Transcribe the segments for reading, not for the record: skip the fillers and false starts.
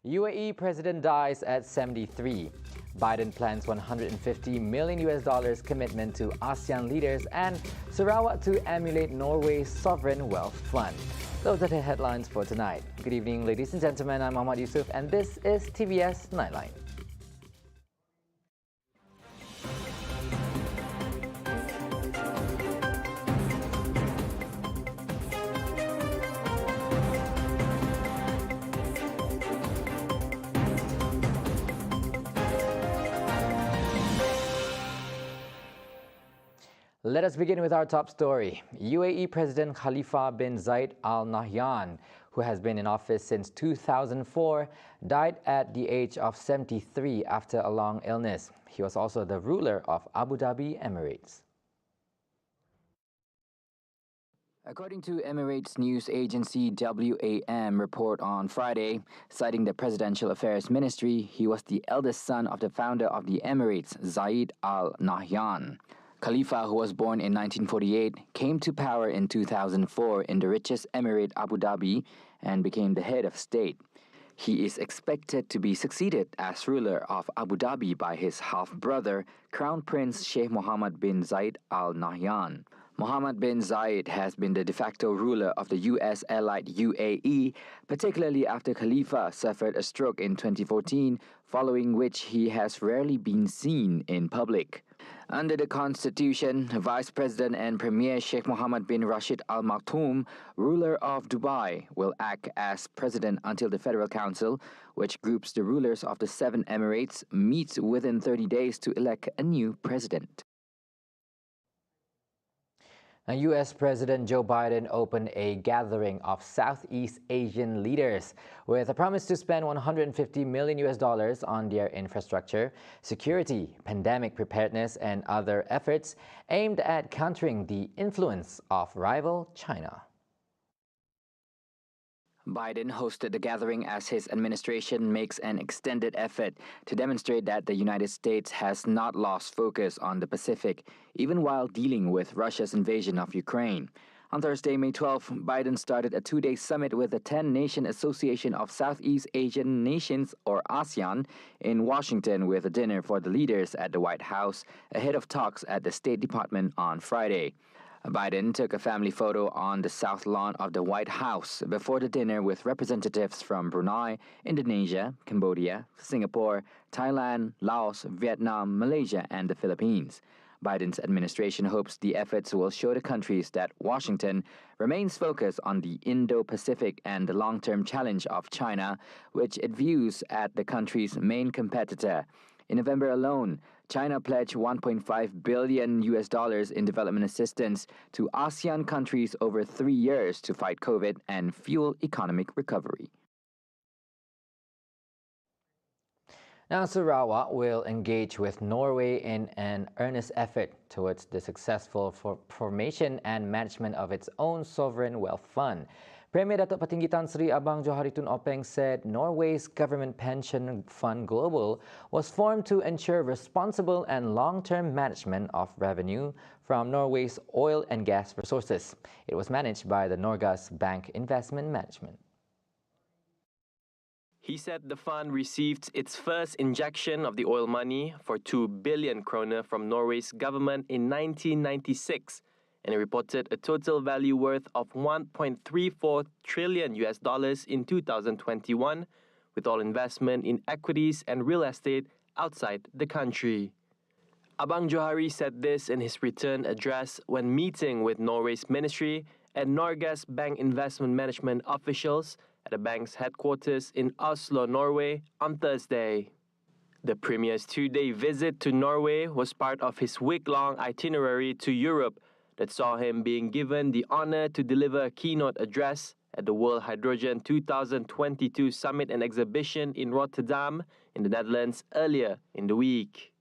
UAE president dies at 73. Biden plans $150 million commitment to ASEAN leaders, and Sarawak to emulate Norway's sovereign wealth fund. Those are the headlines for tonight. Good evening, ladies and gentlemen. I'm Muhammad Yusuf, and this is TVS Nightline. Let us begin with our top story. UAE President Khalifa bin Zayed Al Nahyan, who has been in office since 2004, died at the age of 73 after a long illness. He was also the ruler of Abu Dhabi Emirates. According to Emirates news agency WAM report on Friday, citing the Presidential Affairs Ministry, he was the eldest son of the founder of the Emirates, Zayed Al Nahyan. Khalifa, who was born in 1948, came to power in 2004 in the richest emirate, Abu Dhabi, and became the head of state. He is expected to be succeeded as ruler of Abu Dhabi by his half-brother, Crown Prince Sheikh Mohammed bin Zayed Al Nahyan. Mohammed bin Zayed has been the de facto ruler of the US-allied UAE, particularly after Khalifa suffered a stroke in 2014, following which he has rarely been seen in public. Under the Constitution, Vice President and Premier Sheikh Mohammed bin Rashid Al Maktoum, ruler of Dubai, will act as president until the Federal Council, which groups the rulers of the 7 Emirates, meets within 30 days to elect a new president. Now, U.S. President Joe Biden opened a gathering of Southeast Asian leaders with a promise to spend $150 million on their infrastructure, security, pandemic preparedness, and other efforts aimed at countering the influence of rival China. Biden hosted the gathering as his administration makes an extended effort to demonstrate that the United States has not lost focus on the Pacific, even while dealing with Russia's invasion of Ukraine. On Thursday, May 12, Biden started a 2-day summit with the 10-Nation Association of Southeast Asian Nations, or ASEAN, in Washington, with a dinner for the leaders at the White House ahead of talks at the State Department on Friday. Biden took a family photo on the south lawn of the White House before the dinner with representatives from Brunei, Indonesia, Cambodia, Singapore, Thailand, Laos, Vietnam, Malaysia, and the Philippines. Biden's administration hopes the efforts will show the countries that Washington remains focused on the Indo-Pacific and the long-term challenge of China, which it views as the country's main competitor. In November alone, China pledged $1.5 billion in development assistance to ASEAN countries over 3 years to fight COVID and fuel economic recovery. Now, Sarawak will engage with Norway in an earnest effort towards the successful formation and management of its own sovereign wealth fund. Premier Datuk Patinggi Tan Sri Abang Johari Tun Openg said Norway's government pension fund Global was formed to ensure responsible and long-term management of revenue from Norway's oil and gas resources. It was managed by the NORWAY'S Bank Investment Management. He said the fund received its first injection of the oil money for 2 billion kroner from Norway's government in 1996. And it reported a total value worth of $1.34 trillion in 2021, with all investment in equities and real estate outside the country. Abang Johari said this in his return address when meeting with Norway's ministry and Norway's Bank Investment Management officials at the bank's headquarters in Oslo, Norway, on Thursday. The Premier's 2-day visit to Norway was part of his week-long itinerary to Europe that saw him being given the honor to deliver a keynote address at the World Hydrogen 2022 Summit and Exhibition in Rotterdam, in the Netherlands, earlier in the week.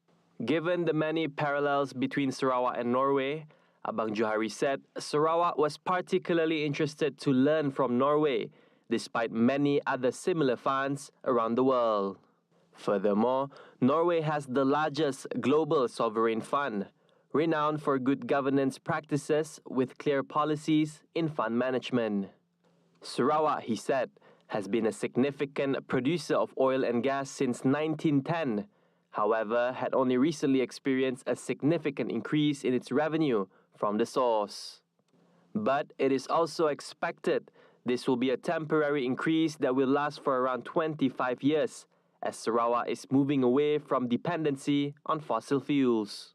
Given the many parallels between Sarawak and Norway, Abang Johari said Sarawak was particularly interested to learn from Norway, despite many other similar funds around the world. Furthermore, Norway has the largest global sovereign fund, renowned for good governance practices with clear policies in fund management. Sarawak, he said, has been a significant producer of oil and gas since 1910, however, had only recently experienced a significant increase in its revenue from the source. But it is also expected this will be a temporary increase that will last for around 25 years, as Sarawak is moving away from dependency on fossil fuels.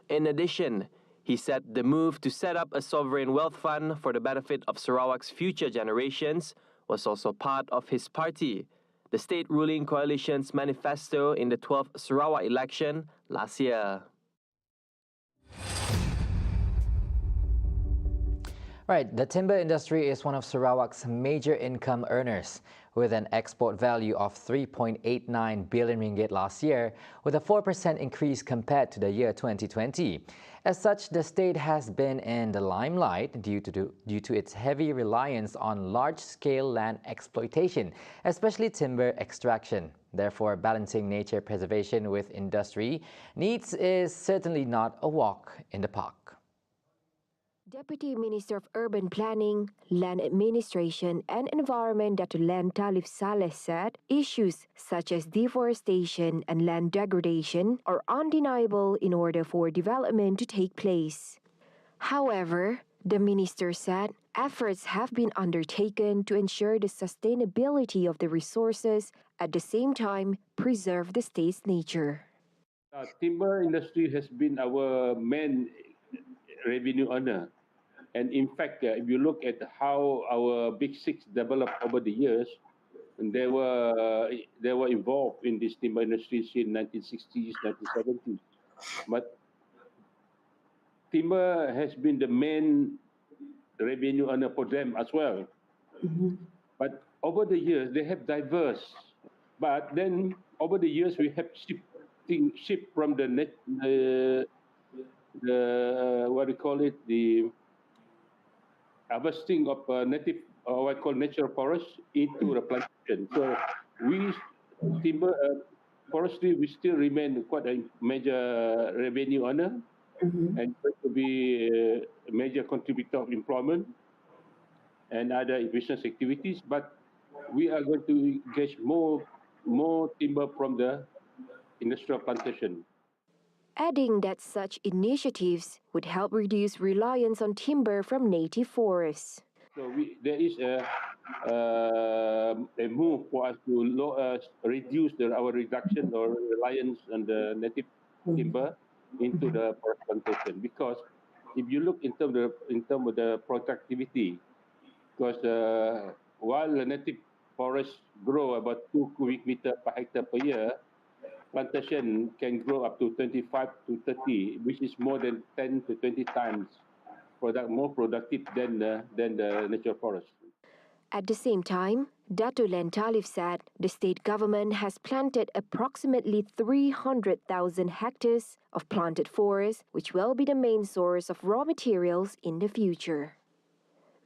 In addition, he said the move to set up a sovereign wealth fund for the benefit of Sarawak's future generations was also part of his party, the state ruling coalition's manifesto in the 12th Sarawak election last year. Right, the timber industry is one of Sarawak's major income earners, with an export value of 3.89 billion ringgit last year, with a 4% increase compared to the year 2020. As such, the state has been in the limelight due to its heavy reliance on large-scale land exploitation, especially timber extraction. Therefore, balancing nature preservation with industry needs is certainly not a walk in the park. Deputy Minister of Urban Planning, Land Administration and Environment Dr. Len Talib Saleh said issues such as deforestation and land degradation are undeniable in order for development to take place. However, the minister said efforts have been undertaken to ensure the sustainability of the resources, at the same time preserve the state's nature. Timber industry has been our main revenue earner. And in fact, if you look at how our big six developed over the years, and they were involved in this timber industry in 1960s, 1970s. But timber has been the main revenue earner for them as well. But over the years, they have diverse. But then over the years, we have shift from the what we call it, the harvesting of native, or what I call natural forest, into the plantation. So timber forestry, we still remain quite a major revenue earner, and going to be a major contributor of employment and other business activities. But we are going to engage more timber from the industrial plantation. Adding that such initiatives would help reduce reliance on timber from native forests. So there is a move for us to reduce our reduction or reliance on the native timber into the forest plantation. Because if you look in terms of the productivity, because while the native forests grow about 2 cubic meter per hectare per year, plantation can grow up to 25 to 30, which is more than 10 to 20 times more productive than the natural forest. At the same time, Dato' Len Talib said the state government has planted approximately 300,000 hectares of planted forest, which will be the main source of raw materials in the future.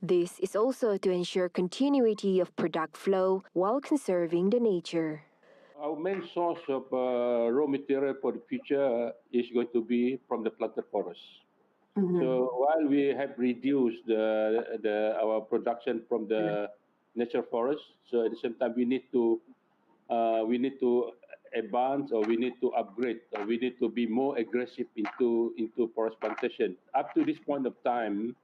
This is also to ensure continuity of product flow while conserving the nature. Our main source of raw material for the future is going to be from the planted forest. So while we have reduced our production from the natural forest, so at the same time we need to advance, or we need to upgrade, or we need to be more aggressive into forest plantation. Up to this point of time,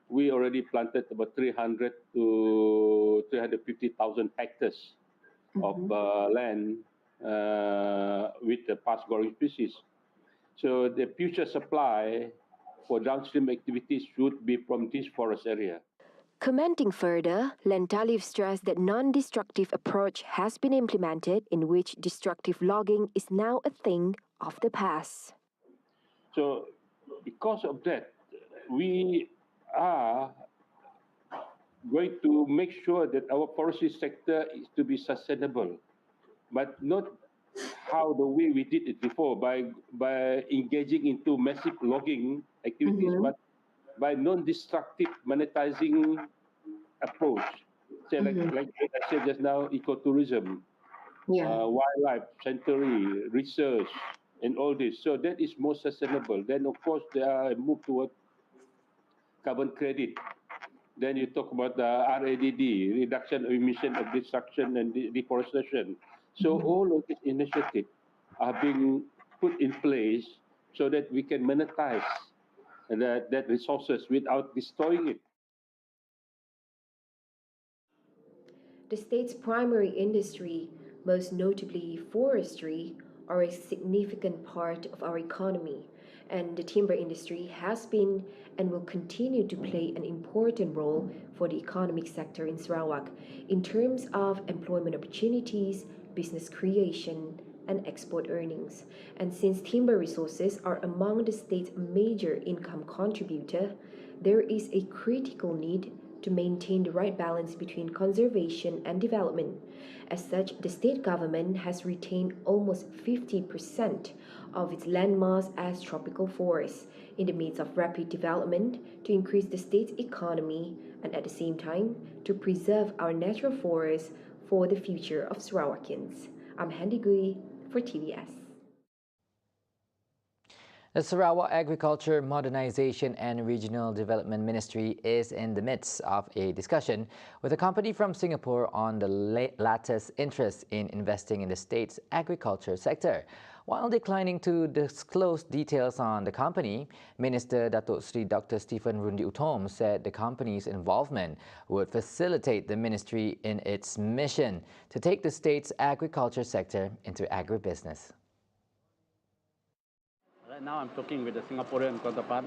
we already planted about 300 to 350,000 hectares of land with the fast growing species. So the future supply for downstream activities should be from this forest area. Commenting further, Len Talib stressed that non-destructive approach has been implemented, in which destructive logging is now a thing of the past. So because of that, we are going to make sure that our forestry sector is to be sustainable, but not how the way we did it before, by engaging into massive logging activities, but by non-destructive monetizing approach. Say like I said just now, ecotourism, wildlife sanctuary, research, and all this. So that is more sustainable. Then of course there are a move toward carbon credit Then you talk about the RADD, reduction of emission of destruction and deforestation. So all of these initiatives are being put in place so that we can monetize that resources without destroying it. The state's primary industry, most notably forestry, are a significant part of our economy, and the timber industry has been and will continue to play an important role for the economic sector in Sarawak in terms of employment opportunities, business creation, and export earnings. And since timber resources are among the state's major income contributor, there is a critical need to maintain the right balance between conservation and development. As such, the state government has retained almost 50% of its landmass as tropical forests in the midst of rapid development to increase the state's economy and at the same time to preserve our natural forests for the future of Sarawakians. I'm Handy Gui for TVS. The Sarawak Agriculture, Modernization and Regional Development Ministry is in the midst of a discussion with a company from Singapore on the latter's interest in investing in the state's agriculture sector. While declining to disclose details on the company, Minister Datuk Sri Dr. Stephen Rundi Utom said the company's involvement would facilitate the ministry in its mission to take the state's agriculture sector into agribusiness. Right now I'm talking with the Singaporean counterpart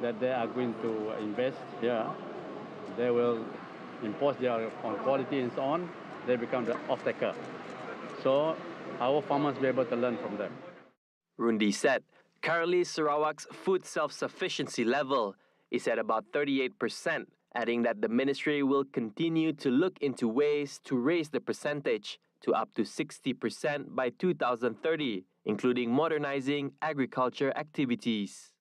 that they are going to invest here. They will impose their own quality and so on. They become the off-taker. So our farmers will be able to learn from them. Rundi said, currently Sarawak's food self-sufficiency level is at about 38%, adding that the ministry will continue to look into ways to raise the percentage to up to 60% by 2030, including modernizing agriculture activities.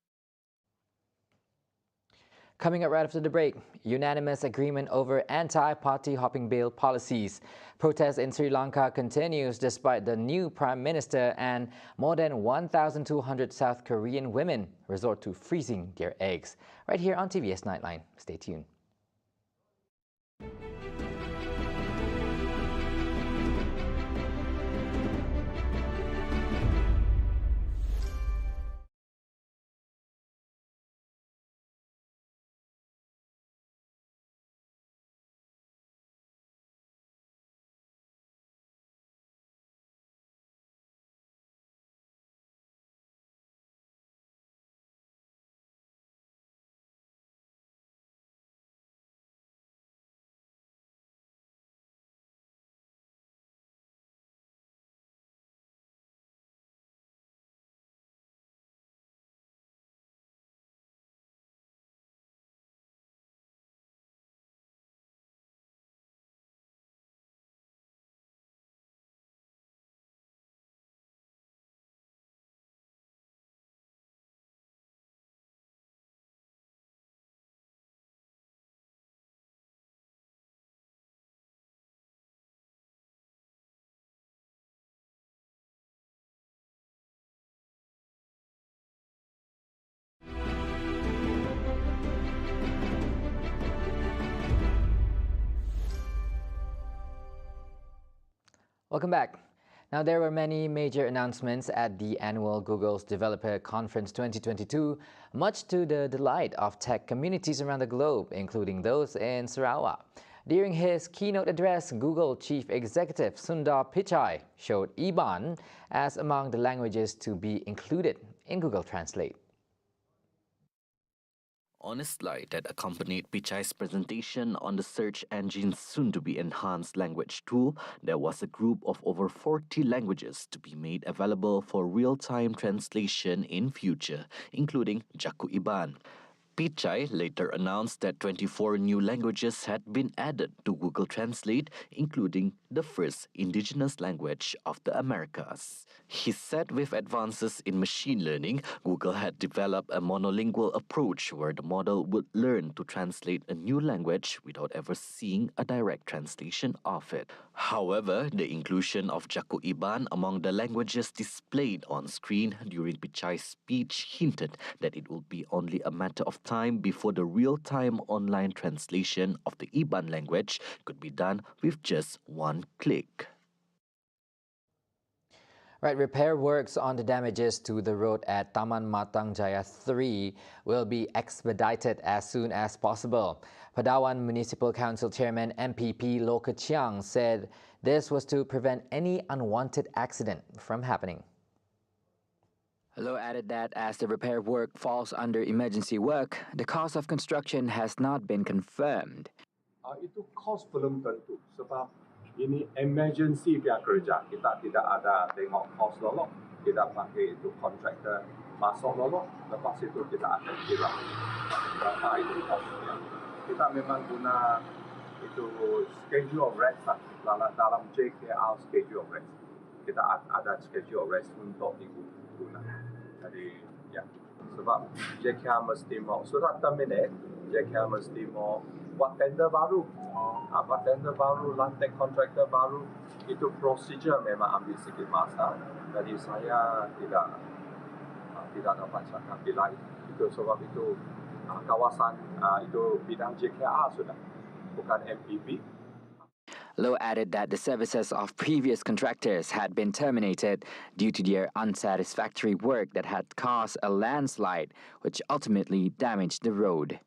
Coming up right after the break, unanimous agreement over anti-party hopping bill policies. Protests in Sri Lanka continues despite the new Prime Minister, and more than 1,200 South Korean women resort to freezing their eggs. Right here on TVS Nightline. Stay tuned. Welcome back. Now, there were many major announcements at the annual Google's Developer Conference 2022, much to the delight of tech communities around the globe, including those in Sarawak. During his keynote address, Google Chief Executive Sundar Pichai showed Iban as among the languages to be included in Google Translate. On a slide that accompanied Pichai's presentation on the search engine's soon-to-be enhanced language tool, there was a group of over 40 languages to be made available for real-time translation in future, including Jaku Iban. Pichai later announced that 24 new languages had been added to Google Translate, including the first indigenous language of the Americas. He said with advances in machine learning, Google had developed a monolingual approach where the model would learn to translate a new language without ever seeing a direct translation of it. However, the inclusion of Jaku Iban among the languages displayed on screen during Pichai's speech hinted that it would be only a matter of time before the real-time online translation of the Iban language could be done with just one click. Right, repair works on the damages to the road at Taman Matang Jaya 3 will be expedited as soon as possible. Padawan Municipal Council Chairman MPP Loka Chiang said this was to prevent any unwanted accident from happening. Low added that as the repair work falls under emergency work, the cost of construction has not been confirmed. Itu kos belum tentu sebab ini emergency pihak kerja. Kita tidak ada tengok kos lolok. Kita pakai itu kontraktor masuk lolok. Lepas itu kita akan kira berapa itu kosnya. Kita memang guna itu schedule of rest dalam JKR schedule of rest. Kita ada schedule of rest untuk diguna. Jadi ya sebab JKR mesti mau sudah terminate. JKR mesti mau buat tender baru, lantik kontraktor baru, itu prosedur memang ambil sedikit masa. Jadi saya tidak dapat cakap bila itu sebab itu kawasan itu bidang JKR sudah, bukan MPP. Low added that the services of previous contractors had been terminated due to their unsatisfactory work that had caused a landslide, which ultimately damaged the road.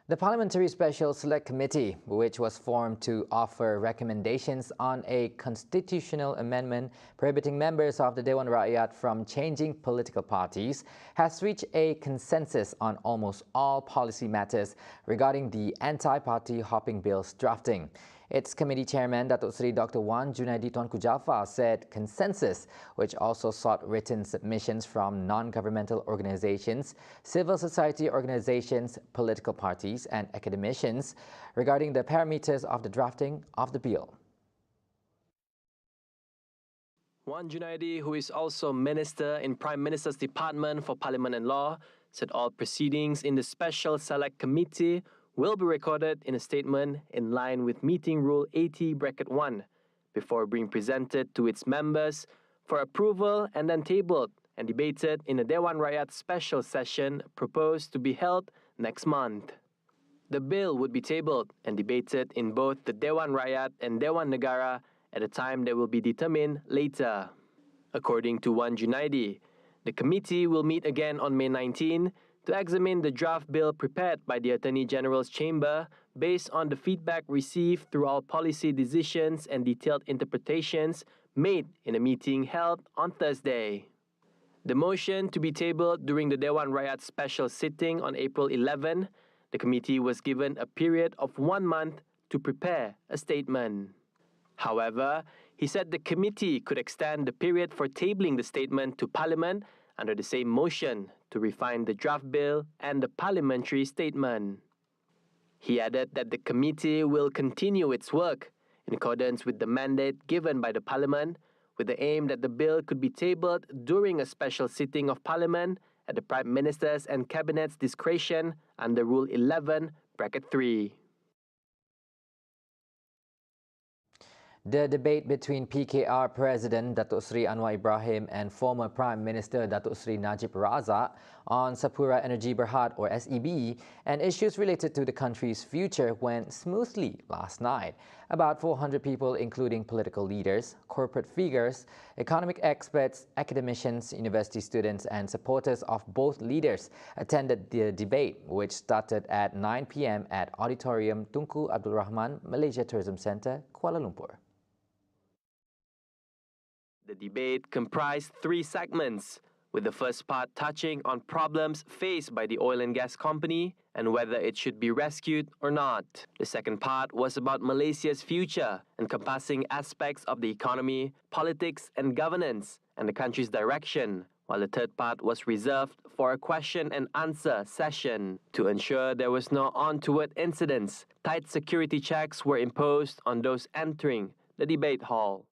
The Parliamentary Special Select Committee, which was formed to offer recommendations on a constitutional amendment prohibiting members of the Dewan Rakyat from changing political parties, has reached a consensus on almost all policy matters regarding the anti-party hopping bill's drafting. Its committee chairman, Datuk Seri Dr. Wan Junaidi Tuanku Jaafar, said consensus, which also sought written submissions from non-governmental organizations, civil society organizations, political parties and academicians regarding the parameters of the drafting of the bill. Wan Junaidi, who is also Minister in Prime Minister's Department for Parliament and Law, said all proceedings in the Special Select Committee will be recorded in a statement in line with Meeting Rule 80(1) before being presented to its members for approval and then tabled and debated in a Dewan Rakyat special session proposed to be held next month. The bill would be tabled and debated in both the Dewan Rakyat and Dewan Negara at a time that will be determined later. According to Wan Junaidi, the committee will meet again on May 19 to examine the draft bill prepared by the Attorney General's Chamber based on the feedback received through all policy decisions and detailed interpretations made in a meeting held on Thursday. The motion to be tabled during the Dewan Rakyat special sitting on April 11, the committee was given a period of 1 month to prepare a statement. However, he said the committee could extend the period for tabling the statement to Parliament under the same motion to refine the draft bill and the parliamentary statement. He added that the committee will continue its work in accordance with the mandate given by the Parliament, with the aim that the bill could be tabled during a special sitting of Parliament at the Prime Minister's and Cabinet's discretion under Rule 11(3). The debate between PKR President Datuk Seri Anwar Ibrahim and former Prime Minister Datuk Seri Najib Razak on Sapura Energy Berhad or SEB and issues related to the country's future went smoothly last night. About 400 people, including political leaders, corporate figures, economic experts, academicians, university students and supporters of both leaders attended the debate, which started at 9 p.m. at Auditorium Tunku Abdul Rahman, Malaysia Tourism Centre, Kuala Lumpur. The debate comprised 3 segments, with the first part touching on problems faced by the oil and gas company and whether it should be rescued or not. The second part was about Malaysia's future, encompassing aspects of the economy, politics and governance, and the country's direction, while the third part was reserved for a question and answer session. To ensure there was no untoward incidents, tight security checks were imposed on those entering the debate hall.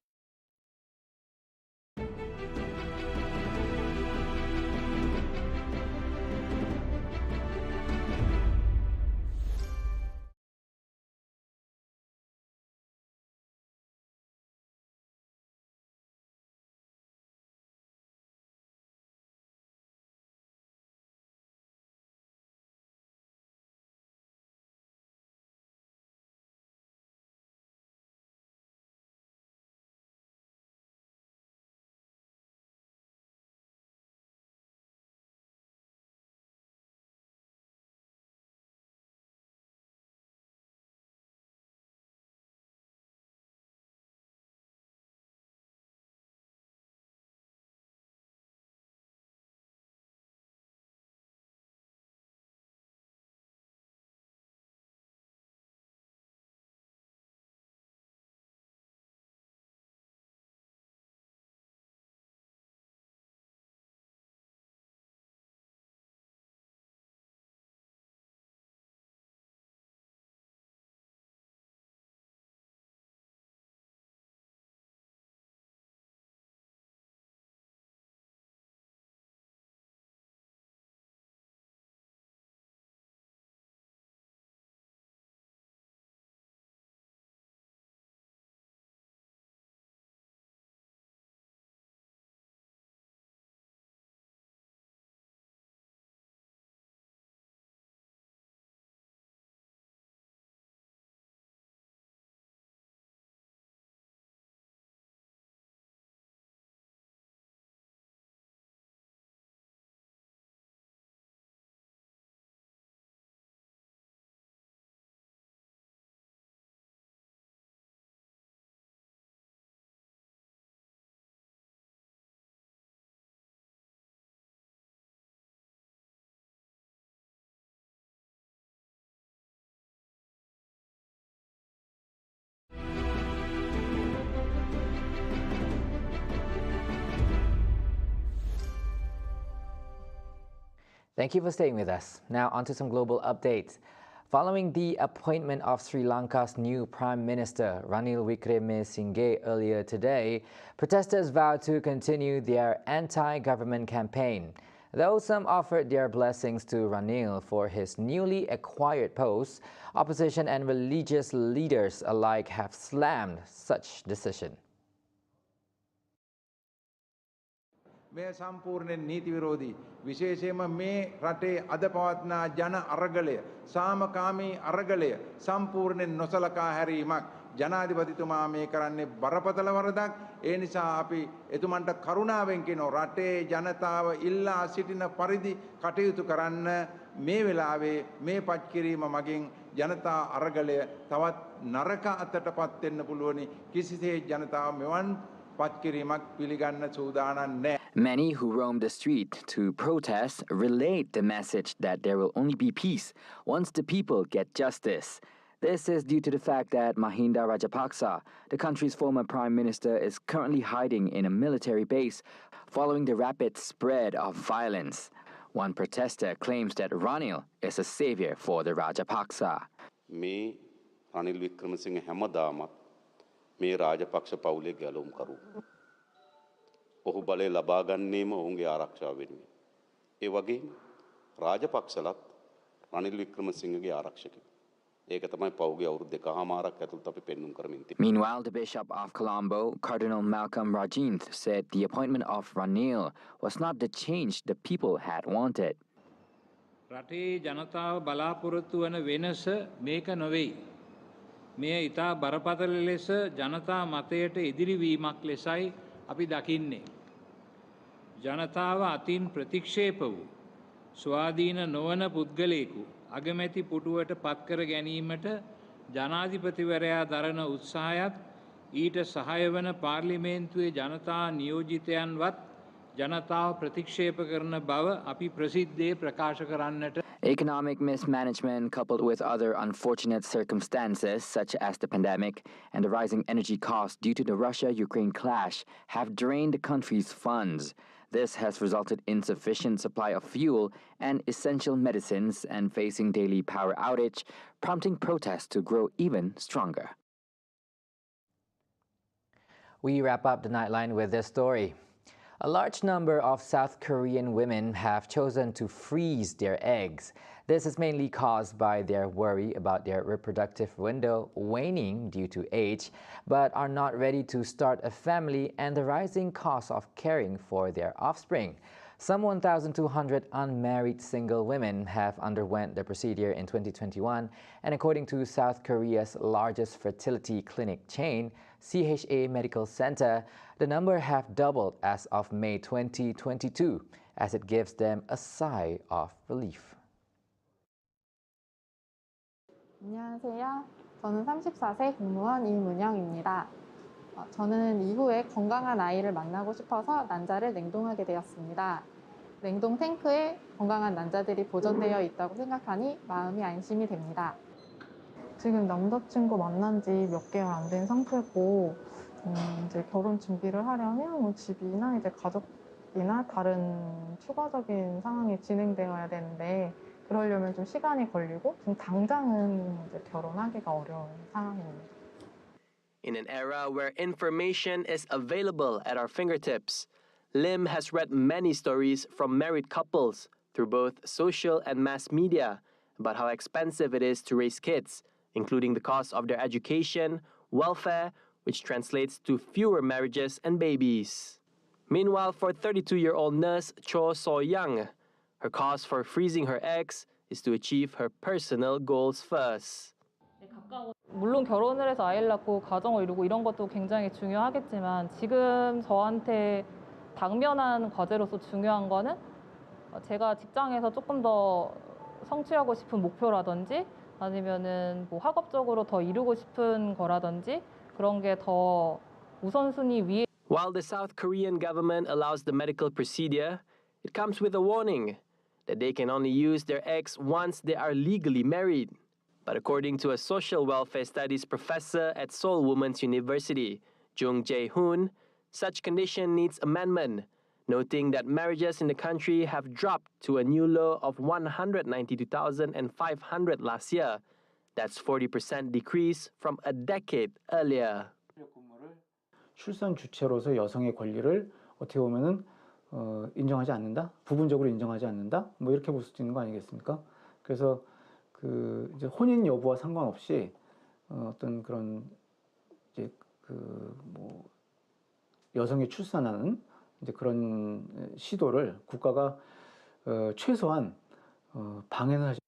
Thank you for staying with us. Now on to some global updates. Following the appointment of Sri Lanka's new Prime Minister Ranil Wickremesinghe earlier today, protesters vowed to continue their anti-government campaign. Though some offered their blessings to Ranil for his newly acquired post, opposition and religious leaders alike have slammed such decision. මේ සම්පූර්ණයෙන් නීති විරෝධී විශේෂයෙන්ම මේ රටේ අද පවත්නා ජන අරගලය සාමකාමී අරගලය සම්පූර්ණයෙන් නොසලකා හැරීමක් ජනාධිපතිතුමා මේ කරන්නේ බරපතල වරදක් ඒ නිසා අපි එතුමන්ට කරුණාවෙන් කියනවා රටේ ජනතාව ඉල්ලා සිටින පරිදි කටයුතු කරන්න මේ වෙලාවේ මේ පත්කිරීම මගින් ජනතා අරගලය තවත් නරක අතටපත් වෙන්න පුළුවනි කිසිසේත් ජනතාව මෙවන් Many who roamed the street to protest relayed the message that there will only be peace once the people get justice. This is due to the fact that Mahinda Rajapaksa, the country's former prime minister, is currently hiding in a military base following the rapid spread of violence. One protester claims that Ranil is a savior for the Rajapaksa. Me, Ranil Wickremesinghe හැමදාමත් මේ රාජපක්ෂ පවුලේ ගැලුම් කරු. ඔහු බලය ලබා ගන්නේම ඔවුන්ගේ ආරක්ෂාව වෙනුවෙන්. ඒ වගේම රාජපක්ෂලත් රනිල් වික්‍රමසිංහගේ ආරක්ෂකයෙක්. ඒක තමයි පෞගේ අවුරුදු දෙකමාරක් ඇතුළත අපි පෙන්눔 කරමින් තිබෙන්නේ. Meanwhile, the Bishop of Colombo, Cardinal Malcolm Rajinth, said the appointment of Ranil was not the change the people had wanted. රටේ ජනතාව බලාපොරොත්තු වන වෙනස මේක නොවේ. මේ ඊතා බරපතල ලෙස ජනතා මතයට ඉදිරිවීමක් ලෙසයි අපි දකින්නේ. ජනතාව අතින් ප්‍රතික්ෂේප වූ ස්වාධීන නොවන පුද්ගලයෙකු අගමැති පුටුවට පත් කර ගැනීමට ජනාධිපතිවරයා දරන උත්සාහයත් ඊට සහාය වන පාර්ලිමේන්තුවේ ජනතා නියෝජිතයන්වත් ජනතාව ප්‍රතික්ෂේප කරන බව අපි ප්‍රසිද්ධියේ ප්‍රකාශ කරන්නට. Economic mismanagement coupled with other unfortunate circumstances such as the pandemic and the rising energy costs due to the Russia-Ukraine clash have drained the country's funds. This has resulted in insufficient supply of fuel and essential medicines and facing daily power outage, prompting protests to grow even stronger. We wrap up the Nightline with this story. A large number of South Korean women have chosen to freeze their eggs. This is mainly caused by their worry about their reproductive window waning due to age, but are not ready to start a family and the rising cost of caring for their offspring. Some 1,200 unmarried single women have underwent the procedure in 2021, and according to South Korea's largest fertility clinic chain, CHA Medical Center, the number have doubled as of May 2022, as it gives them a sigh of relief. 안녕하세요. 저는 34세 공무원 임문영입니다. 저는 이후에 건강한 아이를 만나고 싶어서 난자를 냉동하게 되었습니다. 냉동 탱크에 건강한 난자들이 보존되어 있다고 생각하니 마음이 안심이 됩니다. 지금 남자친구 만난 지 몇 개월 안 된 상태고 이제 결혼 준비를 하려면 뭐 집이나 이제 가족이나 다른 추가적인 상황이 진행되어야 되는데 그러려면 좀 시간이 걸리고 지금 당장은 이제 결혼하기가 어려운 상황입니다. In an era where information is available at our fingertips, Lim has read many stories from married couples through both social and mass media about how expensive it is to raise kids, including the cost of their education, welfare, which translates to fewer marriages and babies. Meanwhile, for 32-year-old nurse Cho So-young, her cause for freezing her eggs is to achieve her personal goals first. 물론 결혼을 해서 아이를 낳고 가정을 이루고 이런 것도 굉장히 중요하겠지만 지금 저한테 당면한 과제로서 중요한 거는 제가 직장에서 조금 더 성취하고 싶은 목표라든지 아니면은 뭐 학업적으로 더 이루고 싶은 거라든지 그런 게 더 우선순위 위에. While the South Korean government allows the medical procedure, it comes with a warning that they can only use their eggs once they are legally married. But according to a social welfare studies professor at Seoul Women's University, Jung Jae-hoon, such condition needs amendment, noting that marriages in the country have dropped to a new low of 192,500 last year. That's 40% decrease from a decade earlier. 출산 주체로서 여성의 권리를 어떻게 보면은 인정하지 않는다, 부분적으로 인정하지 않는다, 뭐 이렇게 볼 수도 있는 거 아니겠습니까? 그래서 이제 혼인 여부와 상관없이 어떤 그런 이제 뭐 여성이 출산하는 이제 그런 시도를 국가가 최소한 방해는 하지.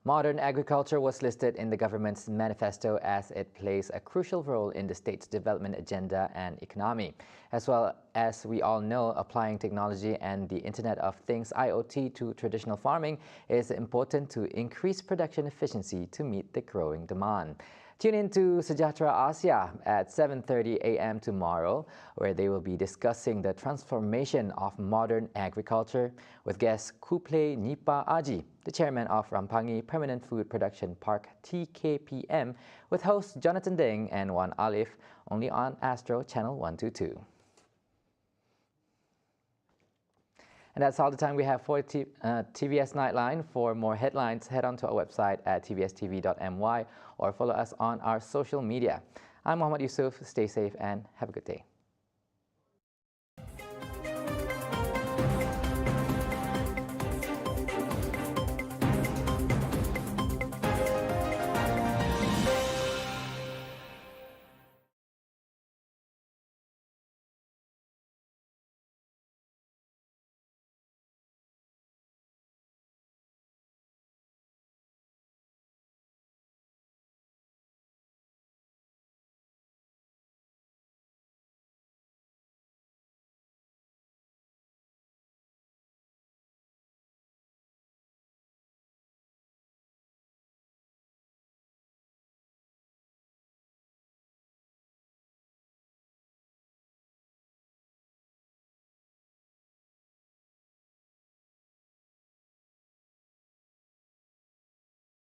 Modern agriculture was listed in the government's manifesto as it plays a crucial role in the state's development agenda and economy. As well as we all know, applying technology and the Internet of Things (IoT) to traditional farming is important to increase production efficiency to meet the growing demand. Tune in to Sejahtera Asia at 7:30 a.m. tomorrow, where they will be discussing the transformation of modern agriculture with guest Kuple Nipa Aji, the chairman of Rampangi Permanent Food Production Park TKPM, with hosts Jonathan Deng and Wan Alif, only on Astro Channel 122. And that's all the time we have for TVS Nightline. For more headlines, head on to our website at TVSTVMY or follow us on our social media. I'm Muhammad Yusuf. Stay safe and have a good day.